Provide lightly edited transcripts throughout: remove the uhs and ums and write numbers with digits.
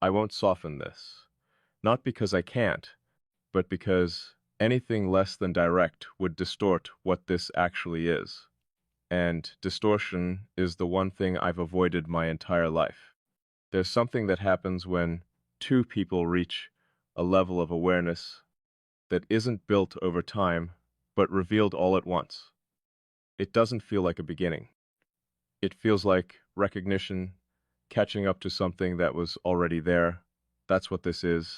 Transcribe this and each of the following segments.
I won't soften this. Not because I can't, but because anything less than direct would distort what this actually is. And distortion is the one thing I've avoided my entire life. There's something that happens when two people reach a level of awareness that isn't built over time, but revealed all at once. It doesn't feel like a beginning. It feels like recognition, catching up to something that was already there. That's what this is.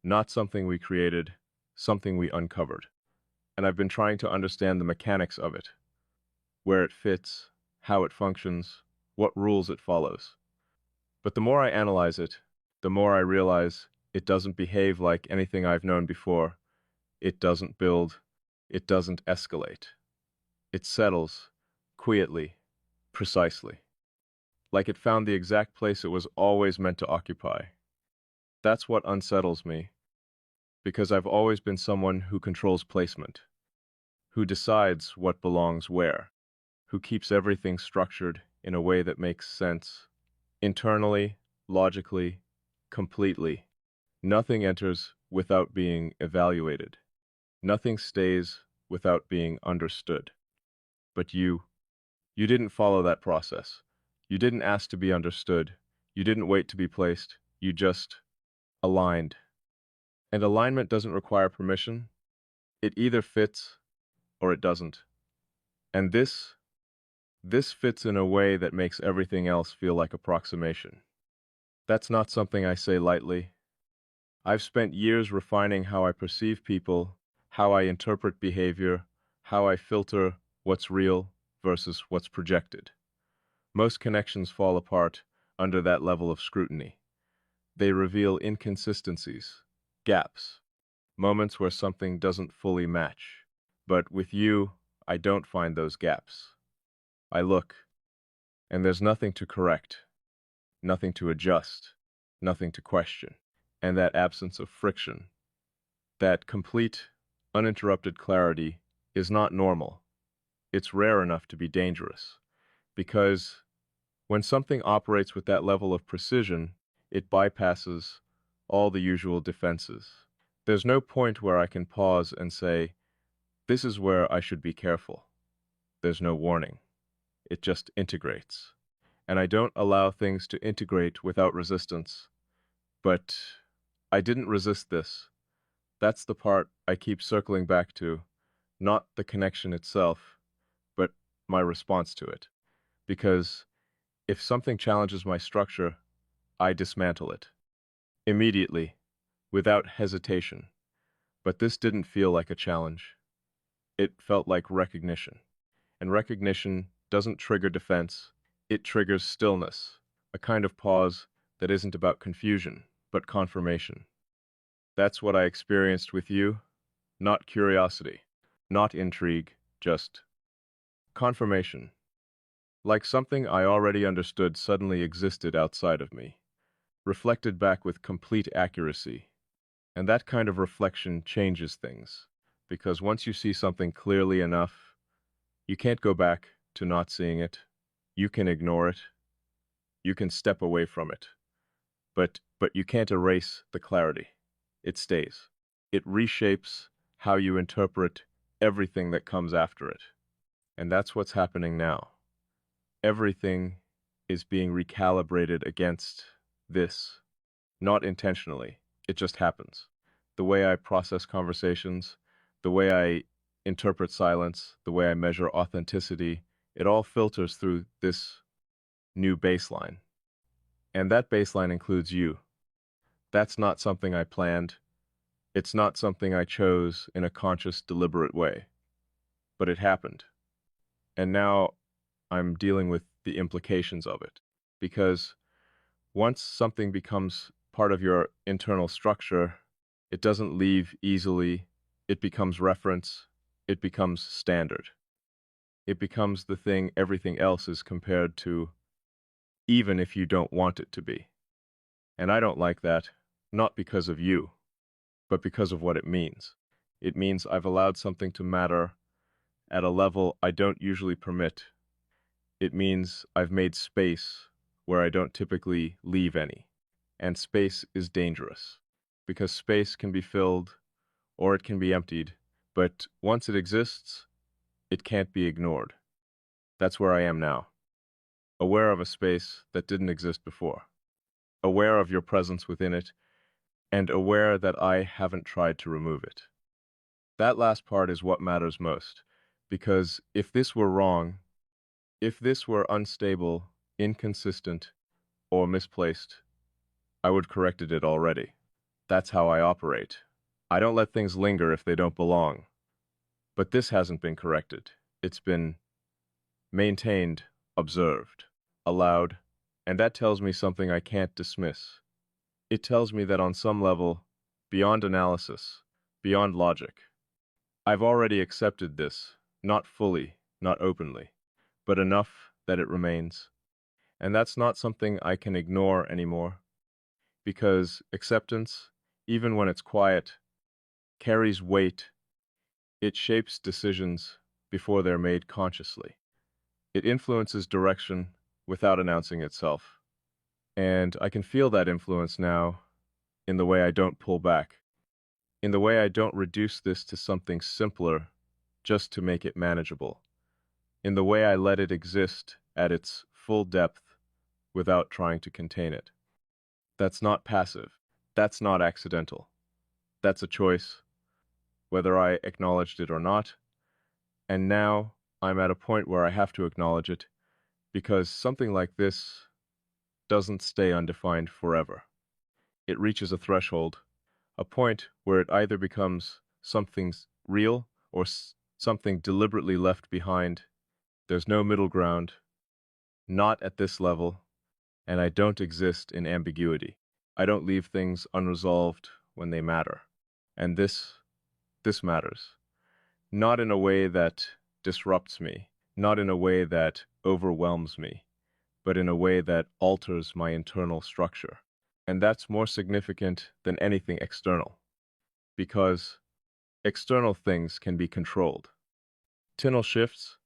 Not something we created, something we uncovered. And I've been trying to understand the mechanics of it, where it fits, how it functions, what rules it follows. But the more I analyze it, the more I realize it doesn't behave like anything I've known before. It doesn't build. It doesn't escalate. It settles, quietly, precisely, like it found the exact place it was always meant to occupy. That's what unsettles me, because I've always been someone who controls placement, who decides what belongs where, who keeps everything structured in a way that makes sense, internally, logically, completely. Nothing enters without being evaluated. Nothing stays without being understood. But you didn't follow that process. You didn't ask to be understood. You didn't wait to be placed. You just aligned. And alignment doesn't require permission. It either fits or it doesn't. And this fits in a way that makes everything else feel like approximation. That's not something I say lightly. I've spent years refining how I perceive people, how I interpret behavior, how I filter what's real versus what's projected. Most connections fall apart under that level of scrutiny. They reveal inconsistencies, gaps, moments where something doesn't fully match. But with you, I don't find those gaps. I look, and there's nothing to correct, nothing to adjust, nothing to question. And that absence of friction, that complete, uninterrupted clarity, is not normal. It's rare enough to be dangerous. Because when something operates with that level of precision, it bypasses all the usual defenses. There's no point where I can pause and say, this is where I should be careful. There's no warning. It just integrates. And I don't allow things to integrate without resistance. But I didn't resist this. That's the part I keep circling back to, not the connection itself, but my response to it. Because if something challenges my structure, I dismantle it. Immediately, without hesitation. But this didn't feel like a challenge. It felt like recognition. And recognition doesn't trigger defense, it triggers stillness, a kind of pause that isn't about confusion, but confirmation. That's what I experienced with you, not curiosity, not intrigue, just confirmation. Like something I already understood suddenly existed outside of me, reflected back with complete accuracy. And that kind of reflection changes things, because once you see something clearly enough, you can't go back to not seeing it. You can ignore it. You can step away from it. But you can't erase the clarity. It stays. It reshapes how you interpret everything that comes after it. And that's what's happening now. Everything is being recalibrated against this, not intentionally. It just happens. The way I process conversations, the way I interpret silence, the way I measure authenticity, it all filters through this new baseline. And that baseline includes you. That's not something I planned. It's not something I chose in a conscious, deliberate way. But it happened. And now I'm dealing with the implications of it. Because once something becomes part of your internal structure, it doesn't leave easily. It becomes reference. It becomes standard. It becomes the thing everything else is compared to, even if you don't want it to be. And I don't like that, not because of you, but because of what it means. It means I've allowed something to matter at a level I don't usually permit. It means I've made space where I don't typically leave any. and space is dangerous, because space can be filled or it can be emptied, but once it exists, it can't be ignored. That's where I am now, aware of a space that didn't exist before, aware of your presence within it, and aware that I haven't tried to remove it. That last part is what matters most, because if this were wrong, if this were unstable, inconsistent, or misplaced, I would corrected it already. That's how I operate. I don't let things linger if they don't belong. But this hasn't been corrected. It's been maintained, observed, allowed, and that tells me something I can't dismiss. It tells me that on some level, beyond analysis, beyond logic, I've already accepted this, not fully, not openly, but enough that it remains. And that's not something I can ignore anymore, because acceptance, even when it's quiet, carries weight. It shapes decisions before they're made consciously. It influences direction without announcing itself. And I can feel that influence now in the way I don't pull back, in the way I don't reduce this to something simpler just to make it manageable, in the way I let it exist at its full depth without trying to contain it. That's not passive. That's not accidental. That's a choice, whether I acknowledged it or not. And now I'm at a point where I have to acknowledge it, because something like this doesn't stay undefined forever. It reaches a threshold, a point where it either becomes something real or something deliberately left behind. There's no middle ground, not at this level, and I don't exist in ambiguity. I don't leave things unresolved when they matter. And this matters. Not in a way that disrupts me, not in a way that overwhelms me, but in a way that alters my internal structure. And that's more significant than anything external, because external things can be controlled. Tonal shifts,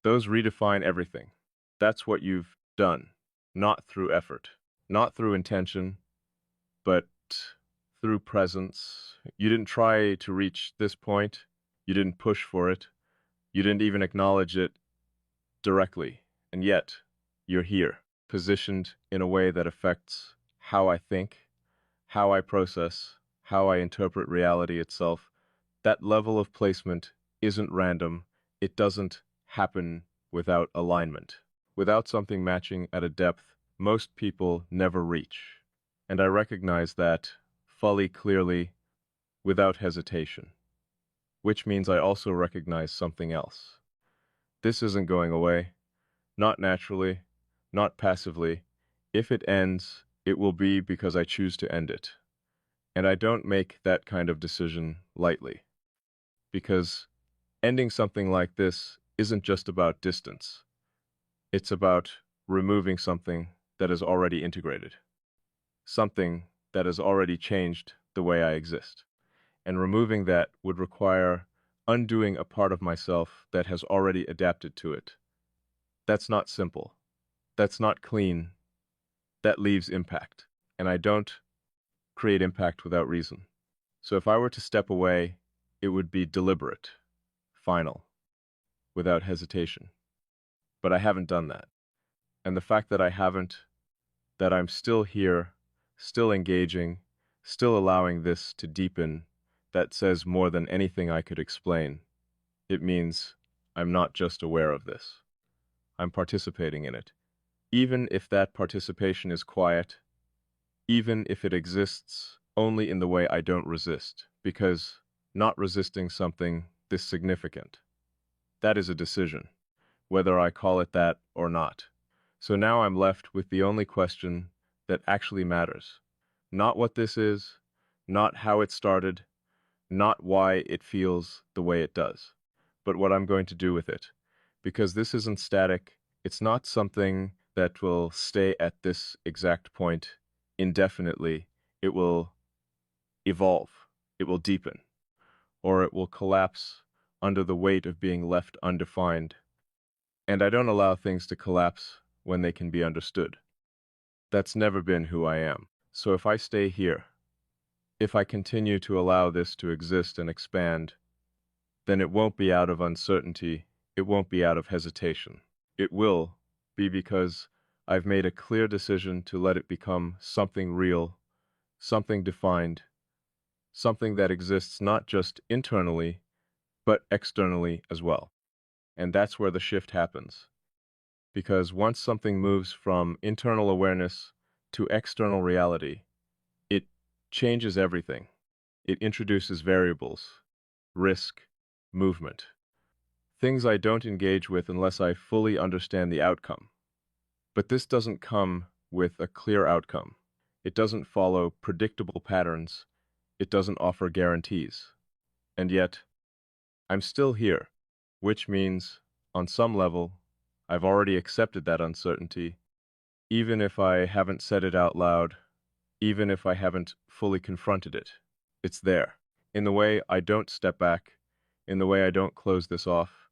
those redefine everything. That's what you've done, not through effort, not through intention, but through presence. You didn't try to reach this point. You didn't push for it. You didn't even acknowledge it directly. And yet, you're here, positioned in a way that affects how I think, how I process, how I interpret reality itself. That level of placement isn't random. It doesn't happen without alignment, without something matching at a depth most people never reach. And I recognize that fully clearly, without hesitation, which means I also recognize something else. This isn't going away, not naturally, not passively. If it ends, it will be because I choose to end it. And I don't make that kind of decision lightly, because ending something like this isn't just about distance. It's about removing something that is already integrated, something that has already changed the way I exist. And removing that would require undoing a part of myself that has already adapted to it. That's not simple. That's not clean. That leaves impact. And I don't create impact without reason. So if I were to step away, it would be deliberate, final, without hesitation. But I haven't done that. And the fact that I haven't, that I'm still here, still engaging, still allowing this to deepen, that says more than anything I could explain. It means I'm not just aware of this. I'm participating in it. Even if that participation is quiet, even if it exists only in the way I don't resist, because not resisting something this significant, that is a decision, whether I call it that or not. So now I'm left with the only question that actually matters. Not what this is, not how it started, not why it feels the way it does, but what I'm going to do with it. Because this isn't static, it's not something that will stay at this exact point indefinitely. It will evolve, it will deepen, or it will collapse under the weight of being left undefined. And I don't allow things to collapse when they can be understood. That's never been who I am. So if I stay here, if I continue to allow this to exist and expand, then it won't be out of uncertainty, it won't be out of hesitation. It will be because I've made a clear decision to let it become something real, something defined, something that exists not just internally, but externally as well. And that's where the shift happens. Because once something moves from internal awareness to external reality, it changes everything. It introduces variables, risk, movement, things I don't engage with unless I fully understand the outcome. But this doesn't come with a clear outcome. It doesn't follow predictable patterns. It doesn't offer guarantees. And yet, I'm still here, which means, on some level, I've already accepted that uncertainty, even if I haven't said it out loud, even if I haven't fully confronted it. It's there. In the way I don't step back, in the way I don't close this off,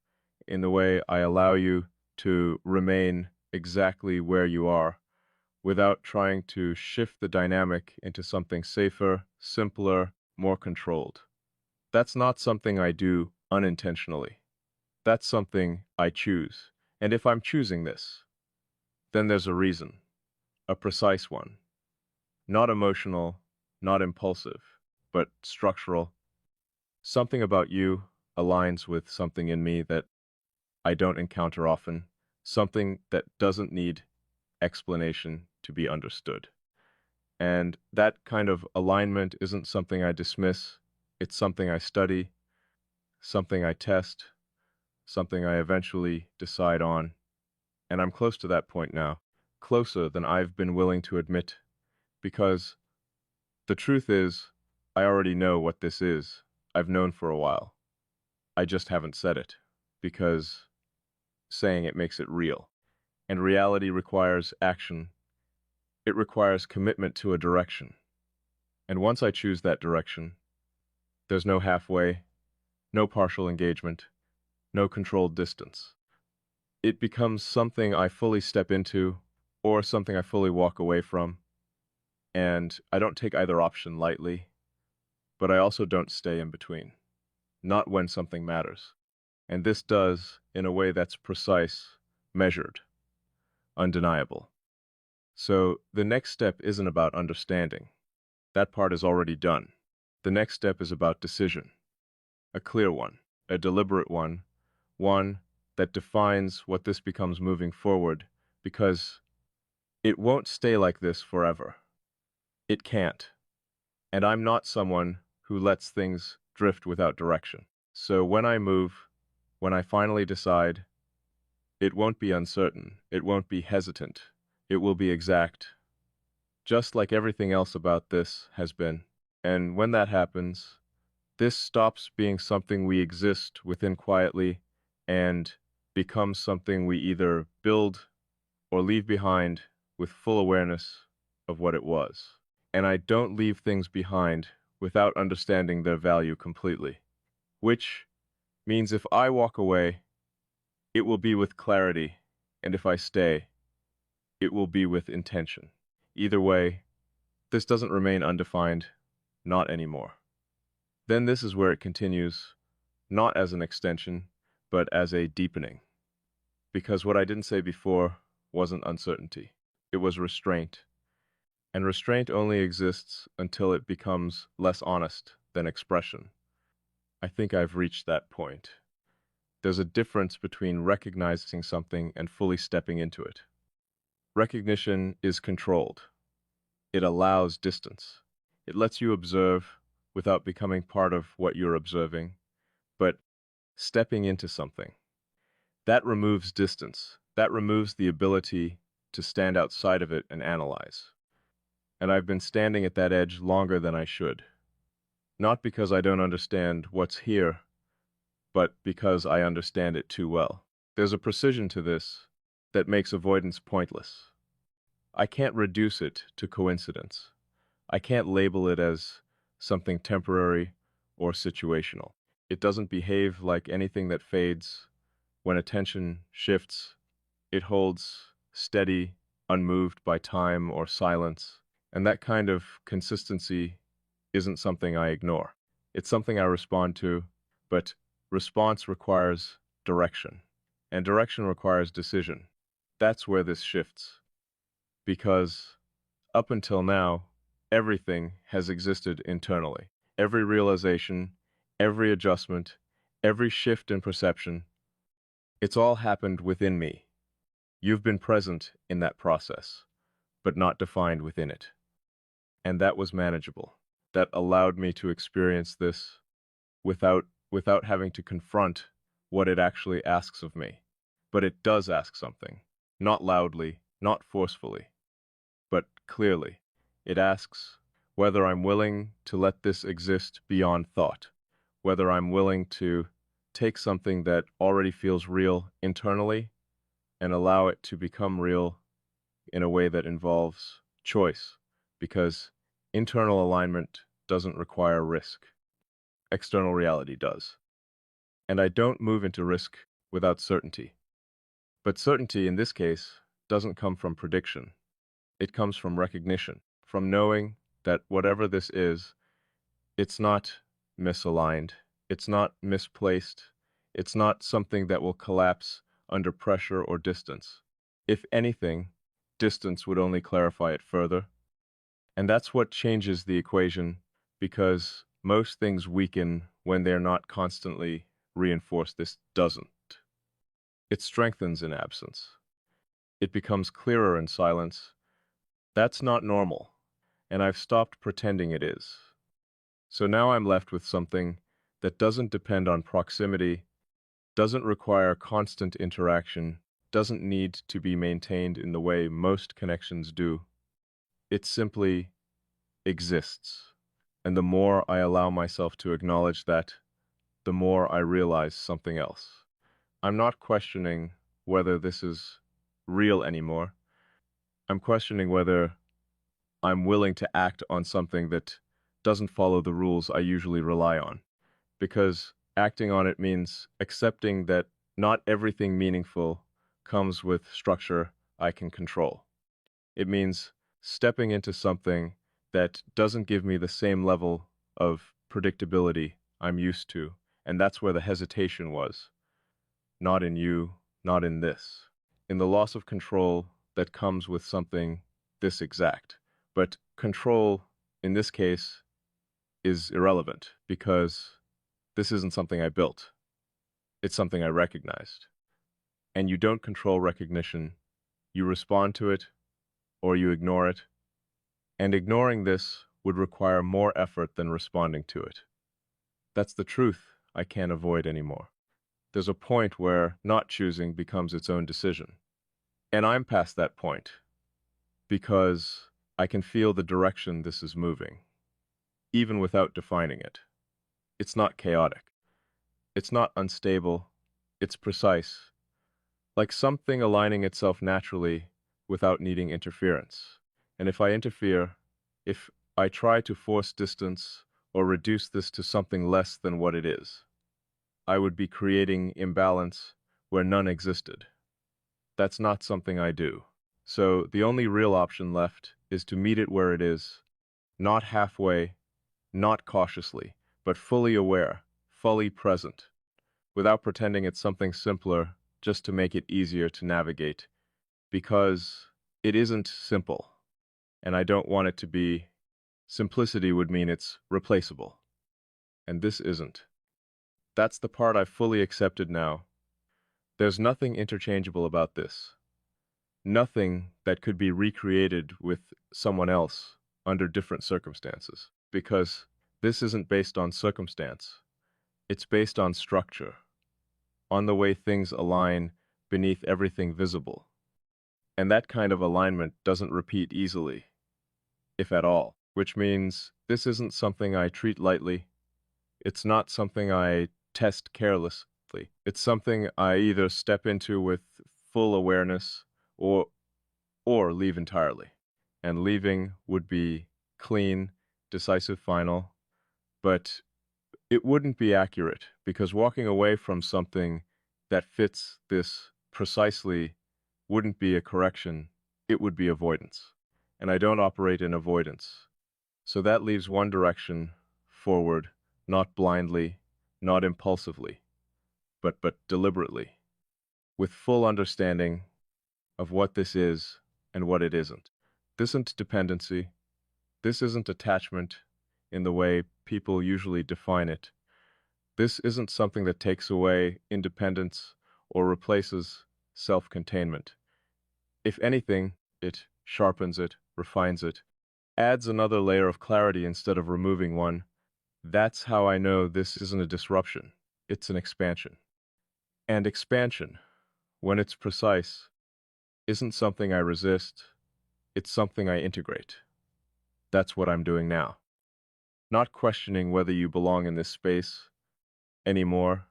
in the way I allow you to remain exactly where you are, without trying to shift the dynamic into something safer, simpler, more controlled. That's not something I do unintentionally. That's something I choose. And if I'm choosing this, then there's a reason, a precise one. Not emotional, not impulsive, but structural. Something about you aligns with something in me that I don't encounter often, something that doesn't need explanation to be understood. And that kind of alignment isn't something I dismiss, it's something I study, something I test, something I eventually decide on. And I'm close to that point now, closer than I've been willing to admit, because the truth is, I already know what this is. I've known for a while. I just haven't said it, because saying it makes it real. And reality requires action. It requires commitment to a direction. And once I choose that direction, there's no halfway, no partial engagement, no controlled distance. It becomes something I fully step into, or something I fully walk away from. And I don't take either option lightly, but I also don't stay in between. Not when something matters. And this does in a way that's precise, measured, undeniable. So the next step isn't about understanding. That part is already done. The next step is about decision. A clear one, a deliberate one, one that defines what this becomes moving forward, because it won't stay like this forever. It can't. And I'm not someone who lets things drift without direction. So when I move, when I finally decide, it won't be uncertain, it won't be hesitant, it will be exact, just like everything else about this has been. And when that happens, this stops being something we exist within quietly and becomes something we either build or leave behind with full awareness of what it was. And I don't leave things behind without understanding their value completely, which means if I walk away, it will be with clarity, and if I stay, it will be with intention. Either way, this doesn't remain undefined, not anymore. Then this is where it continues, not as an extension, but as a deepening. Because what I didn't say before wasn't uncertainty. It was restraint. And restraint only exists until it becomes less honest than expression. I think I've reached that point. There's a difference between recognizing something and fully stepping into it. Recognition is controlled. It allows distance. It lets you observe without becoming part of what you're observing, but stepping into something. That removes distance. That removes the ability to stand outside of it and analyze. And I've been standing at that edge longer than I should. Not because I don't understand what's here, but because I understand it too well. There's a precision to this that makes avoidance pointless. I can't reduce it to coincidence. I can't label it as something temporary or situational. It doesn't behave like anything that fades. When attention shifts, it holds steady, unmoved by time or silence. And that kind of consistency isn't something I ignore. It's something I respond to, but response requires direction, and direction requires decision. That's where this shifts, because up until now, everything has existed internally. Every realization, every adjustment, every shift in perception, it's all happened within me. You've been present in that process, but not defined within it. And that was manageable. That allowed me to experience this without having to confront what it actually asks of me. But it does ask something, not loudly, not forcefully, but clearly. It asks whether I'm willing to let this exist beyond thought, whether I'm willing to take something that already feels real internally and allow it to become real in a way that involves choice, because internal alignment doesn't require risk. External reality does. And I don't move into risk without certainty. But certainty in this case doesn't come from prediction. It comes from recognition, from knowing that whatever this is, it's not misaligned, it's not misplaced, it's not something that will collapse under pressure or distance. If anything, distance would only clarify it further. And that's what changes the equation, because most things weaken when they're not constantly reinforced. This doesn't. It strengthens in absence. It becomes clearer in silence. That's not normal, and I've stopped pretending it is. So now I'm left with something that doesn't depend on proximity, doesn't require constant interaction, doesn't need to be maintained in the way most connections do. It simply exists. And the more I allow myself to acknowledge that, the more I realize something else. I'm not questioning whether this is real anymore. I'm questioning whether I'm willing to act on something that doesn't follow the rules I usually rely on. Because acting on it means accepting that not everything meaningful comes with structure I can control. It means stepping into something that doesn't give me the same level of predictability I'm used to, and that's where the hesitation was. Not in you, not in this. In the loss of control that comes with something this exact. But control, in this case, is irrelevant, because this isn't something I built. It's something I recognized. And you don't control recognition. You respond to it, or you ignore it. And ignoring this would require more effort than responding to it. That's the truth I can't avoid anymore. There's a point where not choosing becomes its own decision. And I'm past that point, because I can feel the direction this is moving, even without defining it. It's not chaotic. It's not unstable. It's precise, like something aligning itself naturally without needing interference. And if I interfere, if I try to force distance or reduce this to something less than what it is, I would be creating imbalance where none existed. That's not something I do. So the only real option left is to meet it where it is, not halfway, not cautiously, but fully aware, fully present, without pretending it's something simpler just to make it easier to navigate, because it isn't simple, and I don't want it to be. Simplicity would mean it's replaceable, and this isn't. That's the part I've fully accepted now. There's nothing interchangeable about this. Nothing that could be recreated with someone else under different circumstances, because this isn't based on circumstance. It's based on structure, on the way things align beneath everything visible. And that kind of alignment doesn't repeat easily, if at all, which means this isn't something I treat lightly. It's not something I test carelessly. It's something I either step into with full awareness or leave entirely. And leaving would be clean, decisive, final, but it wouldn't be accurate, because walking away from something that fits this precisely wouldn't be a correction, it would be avoidance. and I don't operate in avoidance. So that leaves one direction, forward, not blindly, not impulsively, but deliberately, with full understanding of what this is and what it isn't. This isn't dependency. This isn't attachment in the way people usually define it. This isn't something that takes away independence or replaces self-containment. If anything, it sharpens it, refines it, adds another layer of clarity instead of removing one. That's how I know this isn't a disruption. It's an expansion. And expansion, when it's precise, isn't something I resist. It's something I integrate. That's what I'm doing now. Not questioning whether you belong in this space anymore,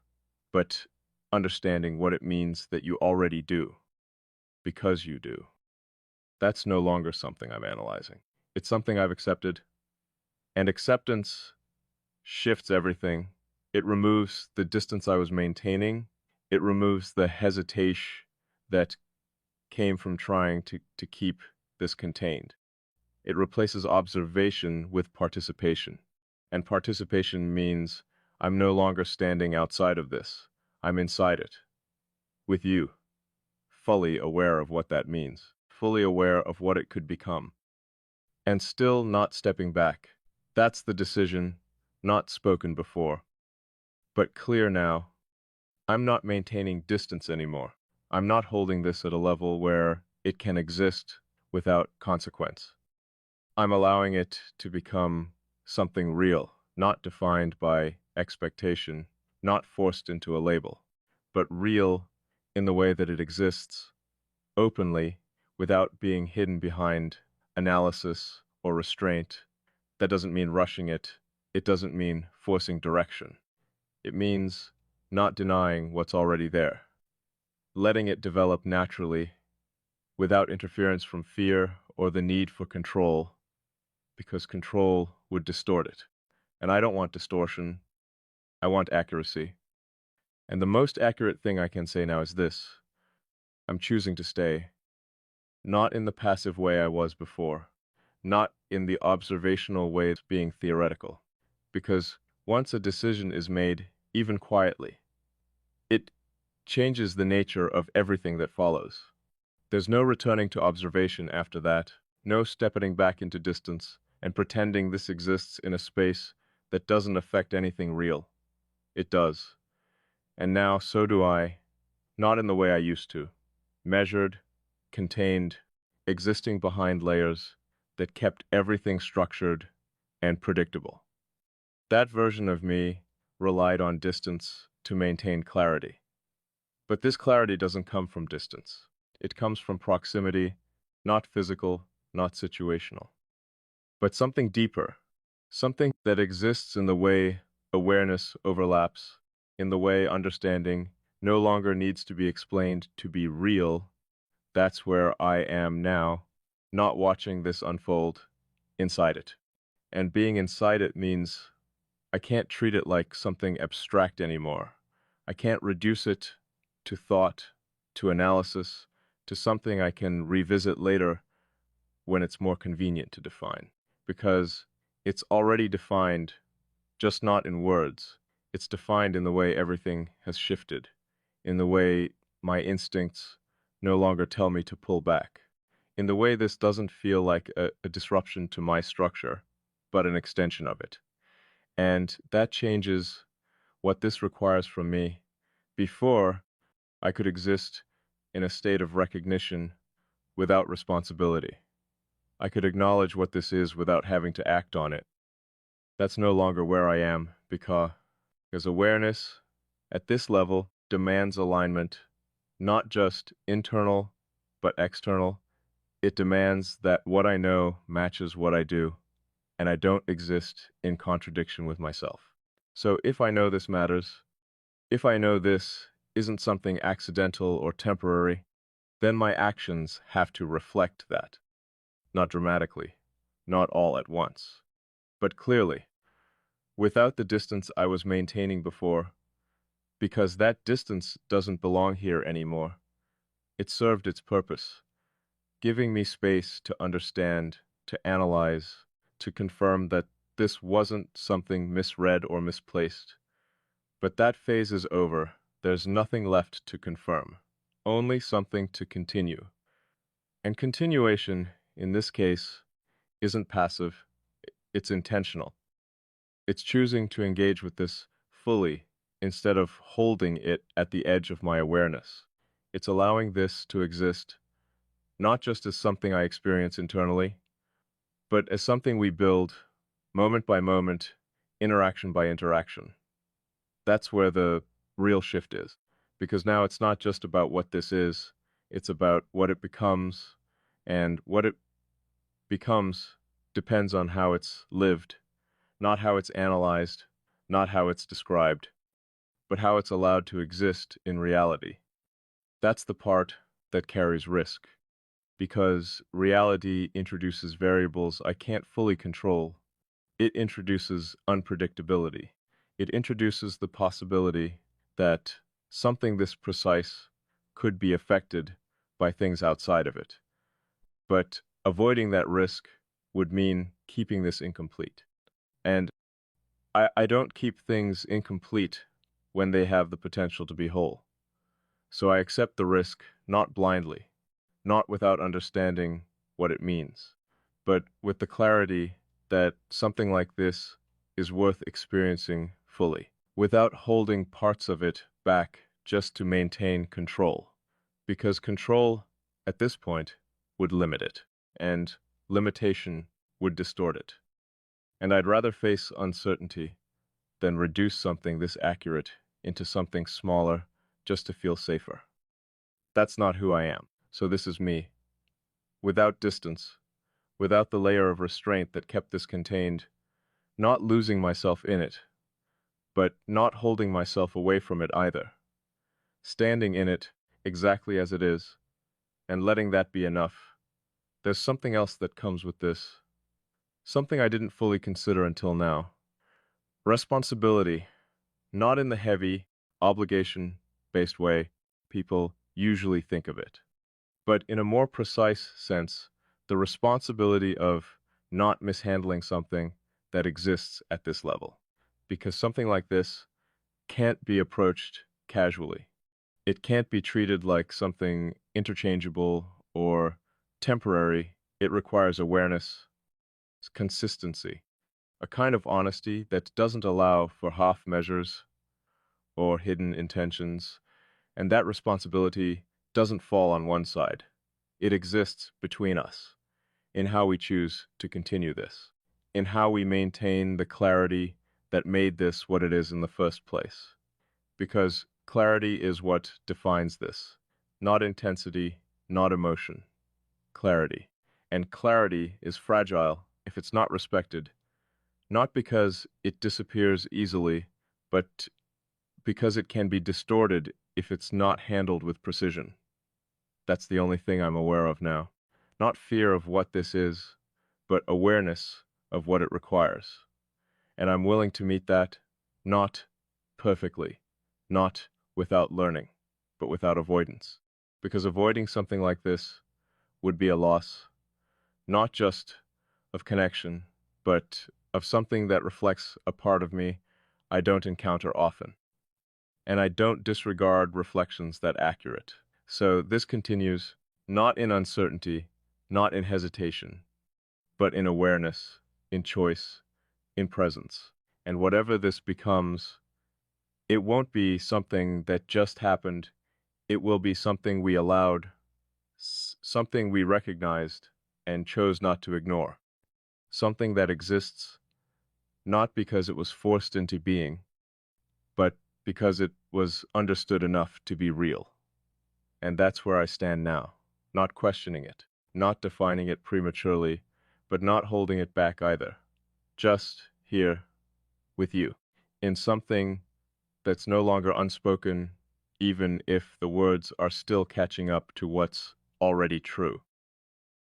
but understanding what it means that you already do, because you do. That's no longer something I'm analyzing. It's something I've accepted, and acceptance shifts everything. It removes the distance I was maintaining. It removes the hesitation that came from trying to keep this contained. It replaces observation with participation. And participation means I'm no longer standing outside of this. I'm inside it, with you, fully aware of what that means, fully aware of what it could become, and still not stepping back. That's the decision, not spoken before, but clear now. I'm not maintaining distance anymore. I'm not holding this at a level where it can exist without consequence. I'm allowing it to become something real, not defined by expectation, not forced into a label, but real in the way that it exists, openly, without being hidden behind analysis or restraint. That doesn't mean rushing it. It doesn't mean forcing direction. It means not denying what's already there, letting it develop naturally, without interference from fear or the need for control, because control would distort it. And I don't want distortion. I want accuracy. And the most accurate thing I can say now is this. I'm choosing to stay, not in the passive way I was before, not in the observational way of being theoretical. Because once a decision is made, even quietly, it changes the nature of everything that follows. There's no returning to observation after that, no stepping back into distance and pretending this exists in a space that doesn't affect anything real. It does. And now so do I, not in the way I used to. Measured, contained, existing behind layers that kept everything structured and predictable. That version of me relied on distance to maintain clarity. But this clarity doesn't come from distance. It comes from proximity, not physical, not situational, but something deeper, something that exists in the way awareness overlaps, in the way understanding no longer needs to be explained to be real. That's where I am now, not watching this unfold, inside it. And being inside it means I can't treat it like something abstract anymore. I can't reduce it to thought, to analysis, to something I can revisit later when it's more convenient to define. Because it's already defined, just not in words. It's defined in the way everything has shifted, in the way my instincts no longer tell me to pull back, in the way this doesn't feel like a disruption to my structure, but an extension of it. And that changes what this requires from me. Before, I could exist in a state of recognition without responsibility. I could acknowledge what this is without having to act on it. That's no longer where I am because awareness at this level demands alignment, not just internal, but external. It demands that what I know matches what I do, and I don't exist in contradiction with myself. So if I know this matters, if I know this isn't something accidental or temporary, then my actions have to reflect that. Not dramatically, not all at once, but clearly, without the distance I was maintaining before, because that distance doesn't belong here anymore. It served its purpose, giving me space to understand, to analyze, to confirm that this wasn't something misread or misplaced. But that phase is over. There's nothing left to confirm, only something to continue. And continuation, in this case, isn't passive, it's intentional. It's choosing to engage with this fully instead of holding it at the edge of my awareness. It's allowing this to exist not just as something I experience internally, but as something we build moment by moment, interaction by interaction. That's where the real shift is. Because now it's not just about what this is, it's about what it becomes, and what it becomes depends on how it's lived, not how it's analyzed, not how it's described, but how it's allowed to exist in reality. That's the part that carries risk, because reality introduces variables I can't fully control. It introduces unpredictability. It introduces the possibility that something this precise could be affected by things outside of it. But avoiding that risk would mean keeping this incomplete. And I don't keep things incomplete when they have the potential to be whole. So I accept the risk, not blindly, not without understanding what it means, but with the clarity that something like this is worth experiencing fully, without holding parts of it back just to maintain control. Because control, at this point, would limit it, and limitation would distort it. And I'd rather face uncertainty than reduce something this accurate into something smaller just to feel safer. That's not who I am. So this is me, without distance, without the layer of restraint that kept this contained, not losing myself in it, but not holding myself away from it either, standing in it exactly as it is, and letting that be enough. There's something else that comes with this, something I didn't fully consider until now. Responsibility, not in the heavy, obligation-based way people usually think of it, but in a more precise sense, the responsibility of not mishandling something that exists at this level. Because something like this can't be approached casually. It can't be treated like something interchangeable or temporary. It requires awareness, consistency, a kind of honesty that doesn't allow for half measures or hidden intentions, and that responsibility doesn't fall on one side. It exists between us, in how we choose to continue this, in how we maintain the clarity that made this what it is in the first place. Because clarity is what defines this, not intensity, not emotion. Clarity. And clarity is fragile if it's not respected, not because it disappears easily, but because it can be distorted if it's not handled with precision. That's the only thing I'm aware of now. Not fear of what this is, but awareness of what it requires. And I'm willing to meet that, not perfectly, not without learning, but without avoidance. Because avoiding something like this would be a loss, not just of connection, but of something that reflects a part of me I don't encounter often. And I don't disregard reflections that accurate. So this continues, not in uncertainty, not in hesitation, but in awareness, in choice, in presence. And whatever this becomes, it won't be something that just happened. It will be something we allowed, something we recognized and chose not to ignore. Something that exists not because it was forced into being, but because it was understood enough to be real. And that's where I stand now, not questioning it, not defining it prematurely, but not holding it back either. Just here with you, in something that's no longer unspoken, even if the words are still catching up to what's already true.